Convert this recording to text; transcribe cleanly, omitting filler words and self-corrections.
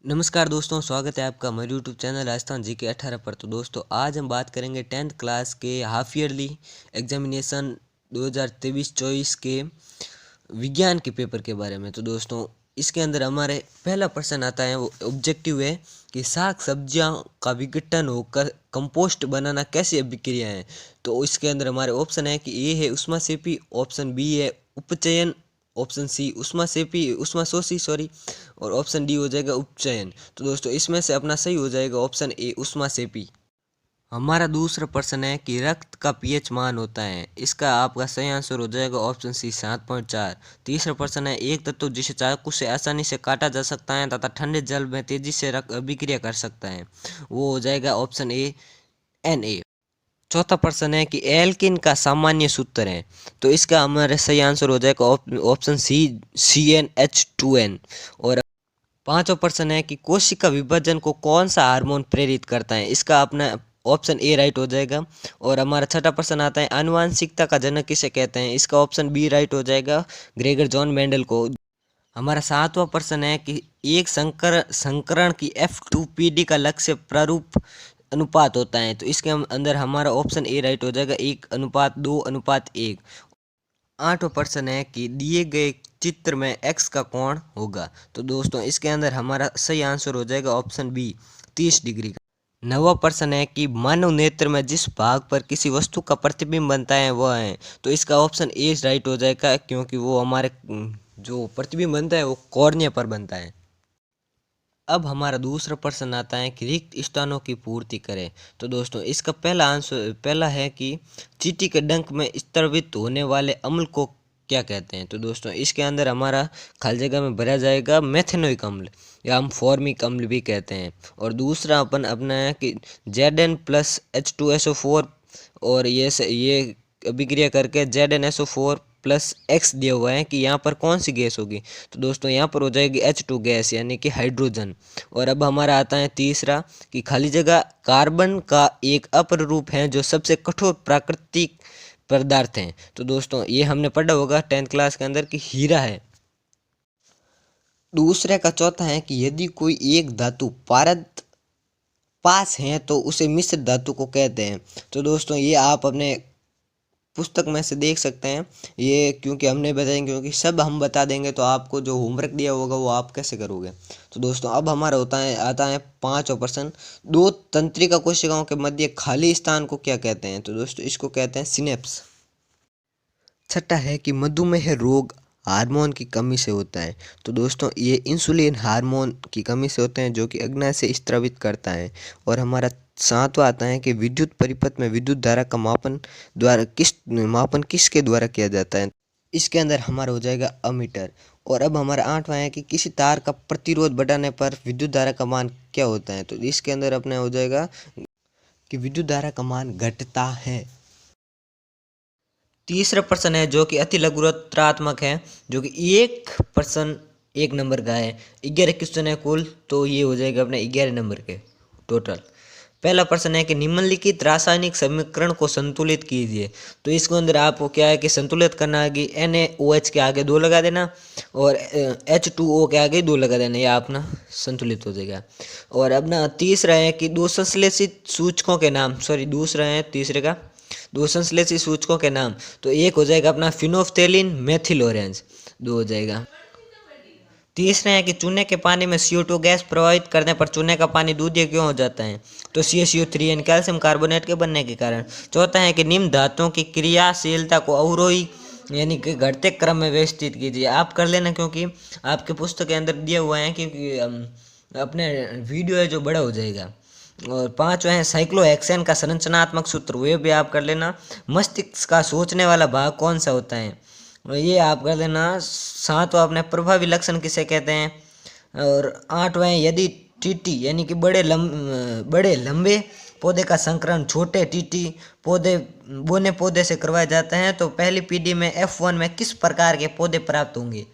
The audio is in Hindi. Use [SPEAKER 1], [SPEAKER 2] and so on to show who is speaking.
[SPEAKER 1] नमस्कार दोस्तों, स्वागत है आपका हमारे यूट्यूब चैनल राजस्थान जी के 18 पर। तो दोस्तों आज हम बात करेंगे 10th क्लास के हाफ ईयरली एग्जामिनेशन 2023-24 के विज्ञान के पेपर के बारे में। तो दोस्तों इसके अंदर हमारे पहला प्रश्न आता है, वो ऑब्जेक्टिव है कि साग सब्जियां का विघटन होकर कंपोस्ट बनाना कैसी अभिक्रिया है। तो इसके अंदर हमारे ऑप्शन है कि ए है उष्मासेपी, ऑप्शन बी है उपचयन, ऑप्शन सी उष्माशोषी सॉरी, और ऑप्शन डी हो जाएगा उपचयन। तो दोस्तों इसमें से अपना सही हो जाएगा ऑप्शन ए उष्मासेपी। हमारा दूसरा प्रश्न है कि रक्त का पीएच मान होता है, इसका आपका सही आंसर हो जाएगा ऑप्शन सी 7.4। तीसरा प्रश्न है एक तत्व जिसे चाकू से आसानी से काटा जा सकता है तथा ठंडे जल में तेजी से रक्त अभिक्रिया कर सकता है, वो हो जाएगा ऑप्शन ए Na। चौथा प्रश्न है कि एल्किन का सामान्य सूत्र है, तो इसका हमारा सही आंसर हो जाएगा ऑप्शन सी CnH2n। और पांचवा प्रश्न है कि कोशिका विभाजन को कौन सा हार्मोन प्रेरित करता है, इसका अपना ऑप्शन ए राइट हो जाएगा। और हमारा छठा प्रश्न आता है आनुवांशिकता का जनक किसे कहते हैं, इसका ऑप्शन बी राइट हो जाएगा, ग्रेगर जॉन मेंडल को। हमारा सातवां प्रश्न है कि एक संकरण की F2PD का लक्ष्य प्रारूप अनुपात होता है, तो इसके अंदर हमारा ऑप्शन ए राइट हो जाएगा 1:2:1। आठवां प्रश्न है कि दिए गए चित्र में x का कोण होगा, तो दोस्तों इसके अंदर हमारा सही आंसर हो जाएगा ऑप्शन बी 30 डिग्री का। नवा प्रश्न है कि मानव नेत्र में जिस भाग पर किसी वस्तु का प्रतिबिंब बनता है वह है, तो इसका ऑप्शन ए राइट हो जाएगा, क्योंकि वो हमारे जो प्रतिबिंब बनता है वो कॉर्निया पर बनता है। अब हमारा दूसरा प्रश्न आता है कि रिक्त स्थानों की पूर्ति करें, तो दोस्तों इसका पहला है कि चींटी के डंक में स्रावित होने वाले अम्ल को क्या कहते हैं, तो दोस्तों इसके अंदर हमारा खाली जगह में भरा जाएगा मेथेनोइक अम्ल, या हम फॉर्मिक अम्ल भी कहते हैं। और दूसरा अपना है कि Zn+H2SO4, और ये अभिक्रिया करके ZnSO4+X दिया हुआ है कि यहाँ पर कौन सी गैस होगी, तो दोस्तों यहाँ पर हो जाएगी H2 गैस यानी कि हाइड्रोजन। और अब हमारा आता है तीसरा कि खाली जगह कार्बन का एक अपर रूप है जो सबसे कठोर प्राकृतिक पदार्थ हैं, तो दोस्तों ये हमने पढ़ा होगा 10th क्लास के अंदर कि हीरा है। दूसरे का चौथा है कि यदि कोई एक धातु पास है तो उसे मिश्र धातु को कहते हैं, तो दोस्तों ये आप अपने पुस्तक में से देख सकते हैं, ये क्योंकि हमने बताएंगे, क्योंकि सब हम बता देंगे तो आपको जो होमवर्क दिया होगा वो आप कैसे करोगे। तो दोस्तों अब हमारा आता है पांचवा प्रश्न, दो तंत्रिका कोशिकाओं के मध्य खाली स्थान को क्या कहते हैं, तो दोस्तों इसको कहते हैं सिनेप्स। छठा है कि मधुमेह रोग हार्मोन की कमी से होता है, तो दोस्तों ये इंसुलिन हार्मोन की कमी से होते हैं जो कि अग्नाशय से स्रावित करता है। और हमारा सातवां आता है कि विद्युत परिपथ में विद्युत धारा का मापन किसके द्वारा किया जाता है, इसके अंदर हमारा हो जाएगा अमीटर। और अब हमारा आठवां है कि किसी तार का प्रतिरोध बढ़ाने पर विद्युत धारा का मान क्या होता है, तो इसके अंदर अपना हो जाएगा कि विद्युत धारा का मान घटता है। तीसरा प्रश्न है जो कि अति लघुत्तरात्मक है, जो कि एक प्रश्न 1 नंबर का है, 11 क्वेश्चन है कुल, तो ये हो जाएगा अपने 11 नंबर के टोटल। पहला प्रश्न है कि निम्नलिखित रासायनिक समीकरण को संतुलित कीजिए, तो इसके अंदर आपको क्या है कि संतुलित करना है कि NaOH के आगे 2 लगा देना और H2O के आगे 2 लगा देना, यह अपना संतुलित हो जाएगा। और अपना तीसरा है कि दो संश्लेषित सूचकों के नाम, दो संश्लेषित सूचकों के नाम, तो एक हो जाएगा अपना फिनोफ्थेलिन मेथिल ऑरेंज, 2 हो जाएगा। तीसरा है कि चूने के पानी में CO2 गैस प्रवाहित करने पर चूने का पानी दूधिया क्यों हो जाता है, तो CaCO3 यानी कैल्शियम कार्बोनेट के बनने के कारण। चौथा है कि निम्न धातुओं की क्रियाशीलता को अवरोही यानी कि घटते क्रम में व्यवस्थित कीजिए, आप कर लेना क्योंकि आपके पुस्तक के अंदर दिया हुआ है, क्योंकि अपने वीडियो है जो बड़ा हो जाएगा। और पांचवा है साइक्लोहेक्सेन का संरचनात्मक सूत्र, वे भी आप कर लेना। मस्तिष्क का सोचने वाला भाग कौन सा होता है, ये आप कर लेना। सातवां अपने प्रभावी लक्षण किसे कहते हैं। और आठवां यदि टीटी यानी कि बड़े लंबे पौधे का संकरण छोटे टीटी बोने पौधे से करवाया जाता है, तो पहली पीढ़ी में F1 में किस प्रकार के पौधे प्राप्त होंगे।